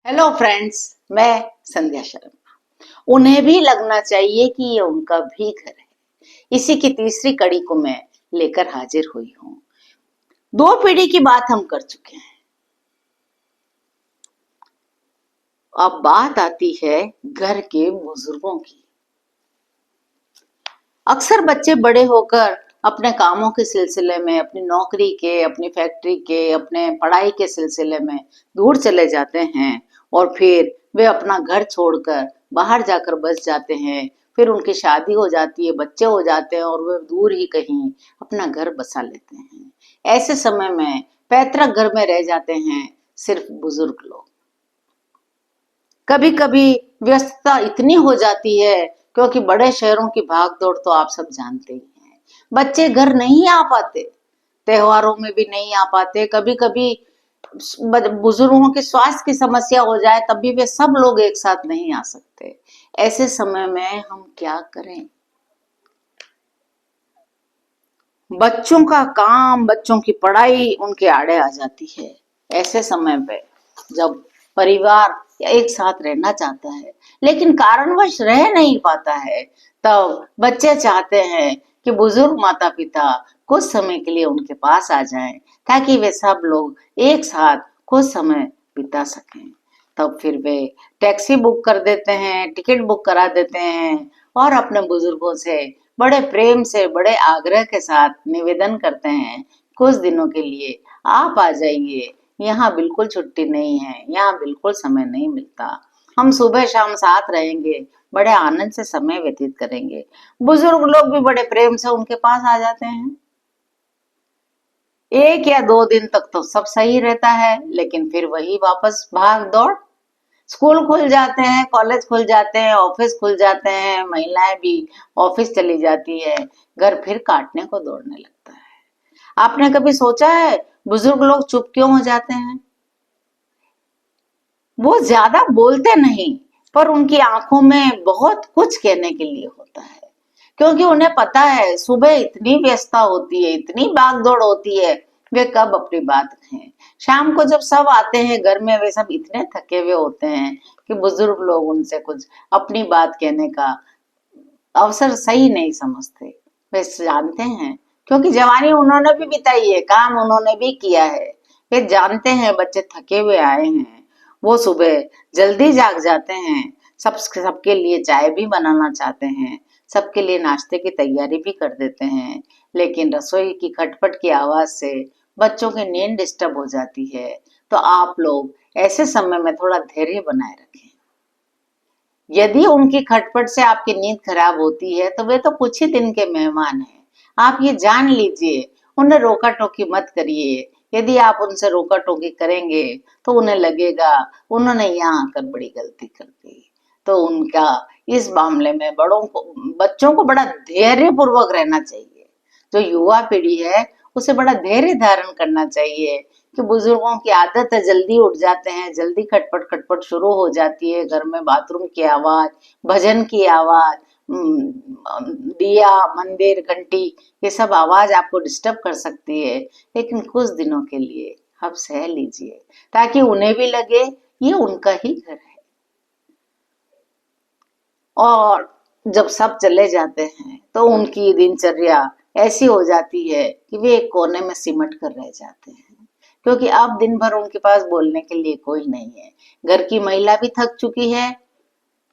Hello friends, मैं संध्या शर्मा। उन्हें भी लगना चाहिए कि ये उनका भी घर है। इसी की तीसरी कड़ी को मैं लेकर हाजिर हुई हूँ। दो पीढ़ी की बात हम कर चुके हैं। अब बात आती है घर के बुजुर्गों की। अक्सर बच्चे बड़े होकर अपने कामों के सिलसिले में, अपनी नौकरी के, अपनी फैक्ट्री के, अपने पढ़ाई के सिलसिले में दूर चले जाते हैं और फिर वे अपना घर छोड़कर बाहर जाकर बस जाते हैं। फिर उनकी शादी हो जाती है, बच्चे हो जाते हैं और वे दूर ही कहीं अपना घर बसा लेते हैं। ऐसे समय में पैतृक घर में रह जाते हैं सिर्फ बुजुर्ग लोग। कभी कभी व्यस्तता इतनी हो जाती है, क्योंकि बड़े शहरों की भागदौड़ तो आप सब जानते ही हैं। बच्चे घर नहीं आ पाते, त्योहारों में भी नहीं आ पाते। कभी कभी बुजुर्गों के स्वास्थ्य की समस्या हो जाए तब भी वे सब लोग एक साथ नहीं आ सकते। ऐसे समय में हम क्या करें? बच्चों का काम, बच्चों की पढ़ाई उनके आड़े आ जाती है। ऐसे समय पे जब परिवार एक साथ रहना चाहता है लेकिन कारणवश रह नहीं पाता है, तब बच्चे चाहते हैं कि बुजुर्ग माता पिता कुछ समय के लिए उनके पास आ जाएं, ताकि वे सब लोग एक साथ कुछ समय बिता सकें। तब फिर वे टैक्सी बुक कर देते हैं, टिकट बुक करा देते हैं और अपने बुजुर्गों से बड़े प्रेम से, बड़े आग्रह के साथ निवेदन करते हैं, कुछ दिनों के लिए आप आ जाइए। यहाँ बिल्कुल छुट्टी नहीं है, यहाँ बिल्कुल समय नहीं मिलता। हम सुबह शाम साथ रहेंगे, बड़े आनंद से समय व्यतीत करेंगे। बुजुर्ग लोग भी बड़े प्रेम से उनके पास आ जाते हैं। एक या दो दिन तक तो सब सही रहता है, लेकिन फिर वही वापस भाग दौड़। स्कूल खुल जाते हैं, कॉलेज खुल जाते हैं, ऑफिस खुल जाते हैं, महिलाएं भी ऑफिस चली जाती है। घर फिर काटने को दौड़ने लगता है। आपने कभी सोचा है बुजुर्ग लोग चुप क्यों हो जाते हैं? वो ज्यादा बोलते नहीं, पर उनकी आंखों में बहुत कुछ कहने के लिए होता है। क्योंकि उन्हें पता है सुबह इतनी व्यस्तता होती है, इतनी भागदौड़ होती है, वे कब अपनी बात कहें। शाम को जब सब आते हैं घर में, वे सब इतने थके हुए होते हैं कि बुजुर्ग लोग उनसे कुछ अपनी बात कहने का अवसर सही नहीं समझते। वे जानते हैं, क्योंकि जवानी उन्होंने भी बिताई है, काम उन्होंने भी किया है। वे जानते हैं बच्चे थके हुए आए हैं। वो सुबह जल्दी जाग जाते हैं, सबके लिए चाय भी बनाना चाहते हैं, सबके लिए नाश्ते की तैयारी भी कर देते हैं। लेकिन रसोई की खटपट की आवाज से बच्चों की नींद डिस्टर्ब हो जाती है। तो आप लोग ऐसे समय में थोड़ा धैर्य बनाए रखें। यदि उनकी खटपट से आपकी नींद खराब होती है तो वे तो कुछ ही दिन के मेहमान हैं। आप ये जान लीजिए, उन्हें रोका टोकी मत करिए। यदि आप उनसे रोका टोकी करेंगे तो उन्हें लगेगा उन्होंने यहाँ आकर बड़ी गलती कर दी। तो उनका इस मामले में बच्चों को बड़ा धैर्य पूर्वक रहना चाहिए। जो युवा पीढ़ी है उसे बड़ा धैर्य धारण करना चाहिए कि बुजुर्गों की आदत है, जल्दी उठ जाते हैं, जल्दी खटपट खटपट शुरू हो जाती है। घर में बाथरूम की आवाज, भजन की आवाज, दिया, मंदिर, घंटी, ये सब आवाज आपको डिस्टर्ब कर सकती है। लेकिन कुछ दिनों के लिए आप सह लीजिए, ताकि उन्हें भी लगे ये उनका ही घर है। और जब सब चले जाते हैं तो उनकी दिनचर्या ऐसी हो जाती है कि वे एक कोने में सिमट कर रह जाते हैं, क्योंकि अब दिन भर उनके पास बोलने के लिए कोई नहीं है। घर की महिला भी थक चुकी है,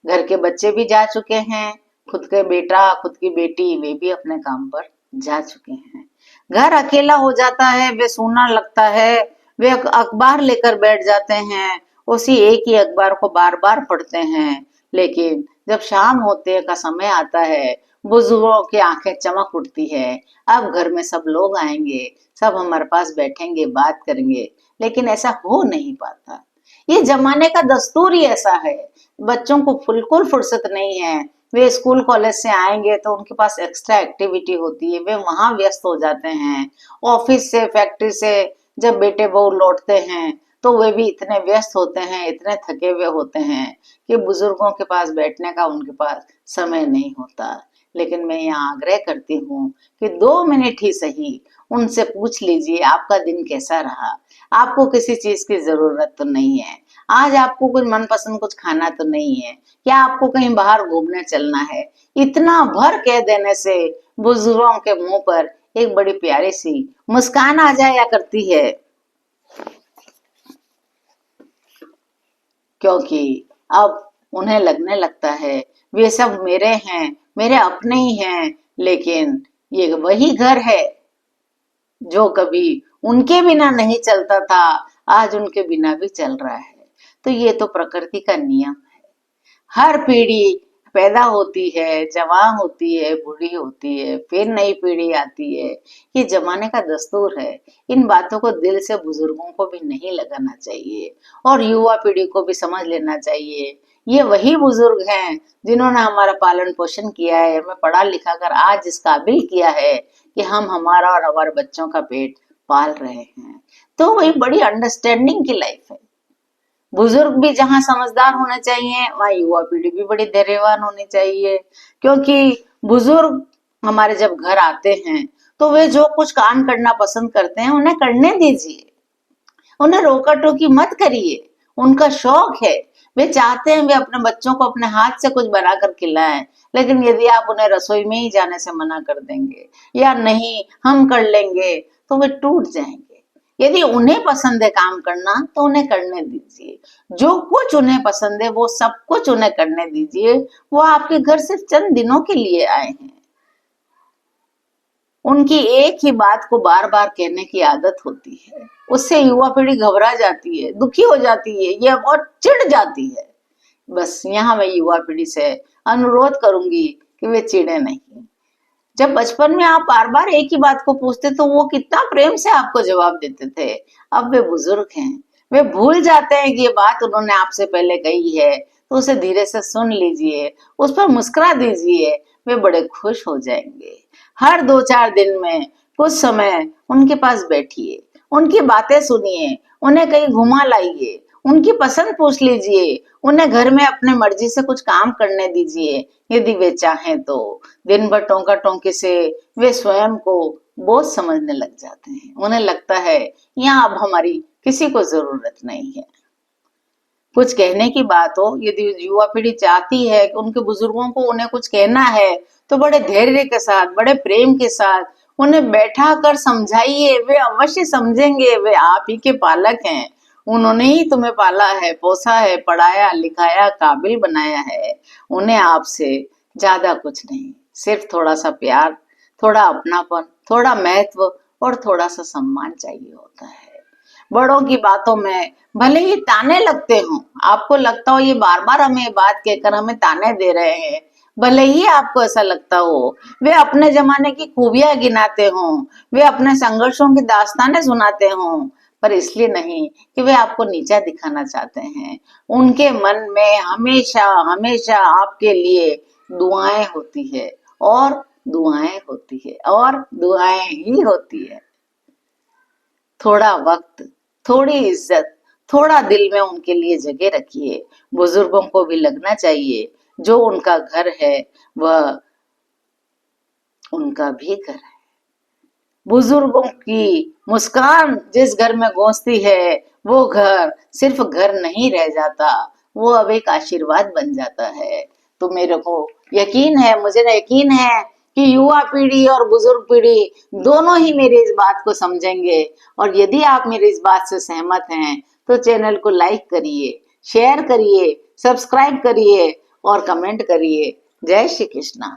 घर के बच्चे भी जा चुके हैं, खुद के बेटा, खुद की बेटी, वे भी अपने काम पर जा चुके हैं। घर अकेला हो जाता है, वे सूना लगता है। वे अखबार लेकर बैठ जाते हैं, उसी एक ही अखबार को बार बार पढ़ते हैं। लेकिन जब शाम होते का समय आता है, बुजुर्गों की आंखें चमक उठती है। अब घर में सब लोग आएंगे, सब हमारे पास बैठेंगे, बात करेंगे। लेकिन ऐसा हो नहीं पाता। ये जमाने का दस्तूर ही ऐसा है। बच्चों को बिल्कुल फुर्सत नहीं है। वे स्कूल कॉलेज से आएंगे तो उनके पास एक्स्ट्रा एक्टिविटी होती है, वे वहां व्यस्त हो जाते हैं। ऑफिस से, फैक्ट्री से जब बेटे बहू लौटते हैं तो वे भी इतने व्यस्त होते हैं, इतने थके हुए होते हैं कि बुजुर्गों के पास बैठने का उनके पास समय नहीं होता। लेकिन मैं यहाँ आग्रह करती हूँ कि 2 मिनट ही सही उनसे पूछ लीजिए आपका दिन कैसा रहा। आपको किसी चीज की जरूरत तो नहीं है, आज आपको कुछ मनपसंद कुछ खाना तो नहीं है, या आपको कहीं बाहर घूमने चलना है, इतना भर कह देने से बुजुर्गों के मुंह पर एक बड़ी प्यारी सी मुस्कान आ जाया करती है, क्योंकि अब उन्हें लगने लगता है वे सब मेरे हैं, मेरे अपने ही हैं, लेकिन ये वही घर है जो कभी उनके बिना नहीं चलता था, आज उनके बिना भी चल रहा है। तो ये तो प्रकृति का नियम है। हर पीढ़ी पैदा होती है, जवान होती है, बूढ़ी होती है, फिर नई पीढ़ी आती है। ये जमाने का दस्तूर है। इन बातों को दिल से बुजुर्गों को भी नहीं लगाना चाहिए और युवा पीढ़ी को भी समझ लेना चाहिए। ये वही बुजुर्ग हैं जिन्होंने हमारा पालन पोषण किया है, हमें पढ़ा लिखा कर आज इस काबिल किया है कि हम हमारा और हमारे बच्चों का पेट पाल रहे हैं। तो वही बड़ी अंडरस्टैंडिंग की लाइफ है। बुजुर्ग भी जहाँ समझदार होने चाहिए, वहाँ युवा पीढ़ी भी बड़ी धैर्यवान होनी चाहिए, क्योंकि बुजुर्ग हमारे जब घर आते हैं तो वे जो कुछ काम करना पसंद करते हैं उन्हें करने दीजिए, उन्हें रोका टोकी मत करिए। उनका शौक है, वे चाहते हैं वे अपने बच्चों को अपने हाथ से कुछ बनाकर खिलाएं, लेकिन यदि आप उन्हें रसोई में ही जाने से मना कर देंगे या नहीं हम कर लेंगे तो वे टूट जाएंगे। यदि उन्हें पसंद है काम करना तो उन्हें करने दीजिए, जो कुछ उन्हें पसंद है वो सब कुछ उन्हें करने दीजिए। वो आपके घर सिर्फ चंद दिनों के लिए आए हैं। उनकी एक ही बात को बार बार कहने की आदत होती है, उससे युवा पीढ़ी घबरा जाती है, दुखी हो जाती है, ये और चिढ़ जाती है। बस यहाँ मैं युवा पीढ़ी से अनुरोध करूंगी कि वे चिढ़े नहीं। जब बचपन में आप बार बार एक ही बात को पूछते तो वो कितना प्रेम से आपको जवाब देते थे। अब वे बुजुर्ग हैं, वे भूल जाते हैं कि ये बात उन्होंने आपसे पहले कही है, तो उसे धीरे से सुन लीजिए, उस पर मुस्कुरा दीजिए, वे बड़े खुश हो जाएंगे। हर 2-4 दिन में कुछ समय उनके पास बैठिए, उनकी बातें सुनिए, उन्हें कहीं घुमा लाइए, उनकी पसंद पूछ लीजिए, उन्हें घर में अपने मर्जी से कुछ काम करने दीजिए यदि वे चाहें तो। दिन भर टोंका टोंकी से वे स्वयं को बोझ समझने लग जाते हैं। उन्हें लगता है यहाँ अब हमारी किसी को जरूरत नहीं है। कुछ कहने की बात हो, यदि युवा पीढ़ी चाहती है कि उनके बुजुर्गों को उन्हें कुछ कहना है तो बड़े धैर्य के साथ, बड़े प्रेम के साथ उन्हें बैठा कर समझाइए, वे अवश्य समझेंगे। वे आप ही के पालक हैं, उन्होंने ही तुम्हें पाला है, पोसा है, पढ़ाया लिखाया, काबिल बनाया है। उन्हें आपसे ज्यादा कुछ नहीं, सिर्फ थोड़ा सा प्यार, थोड़ा अपनापन, थोड़ा महत्व और थोड़ा सा सम्मान चाहिए होता है। बड़ों की बातों में भले ही ताने लगते हों, आपको लगता हो ये बार बार हमें बात कहकर हमें ताने दे रहे हैं, भले ही आपको ऐसा लगता हो, वे अपने जमाने की खूबियां गिनाते हों, वे अपने संघर्षों की दास्तानें सुनाते हों, पर इसलिए नहीं कि वे आपको नीचा दिखाना चाहते हैं। उनके मन में हमेशा हमेशा आपके लिए दुआएं होती है और दुआएं होती है और दुआएं ही होती है। थोड़ा वक्त, थोड़ी इज्जत, थोड़ा दिल में उनके लिए जगह रखिए। बुजुर्गों को भी लगना चाहिए जो उनका घर है वह उनका भी घर है। बुजुर्गों की मुस्कान जिस घर में गूंजती है वो घर सिर्फ घर नहीं रह जाता, वो अब एक आशीर्वाद बन जाता है। तो मेरे को यकीन है, मुझे यकीन है कि युवा पीढ़ी और बुजुर्ग पीढ़ी दोनों ही मेरी इस बात को समझेंगे। और यदि आप मेरी इस बात से सहमत हैं तो चैनल को लाइक करिए, शेयर करिए, सब्सक्राइब करिए और कमेंट करिए। जय श्री कृष्णा।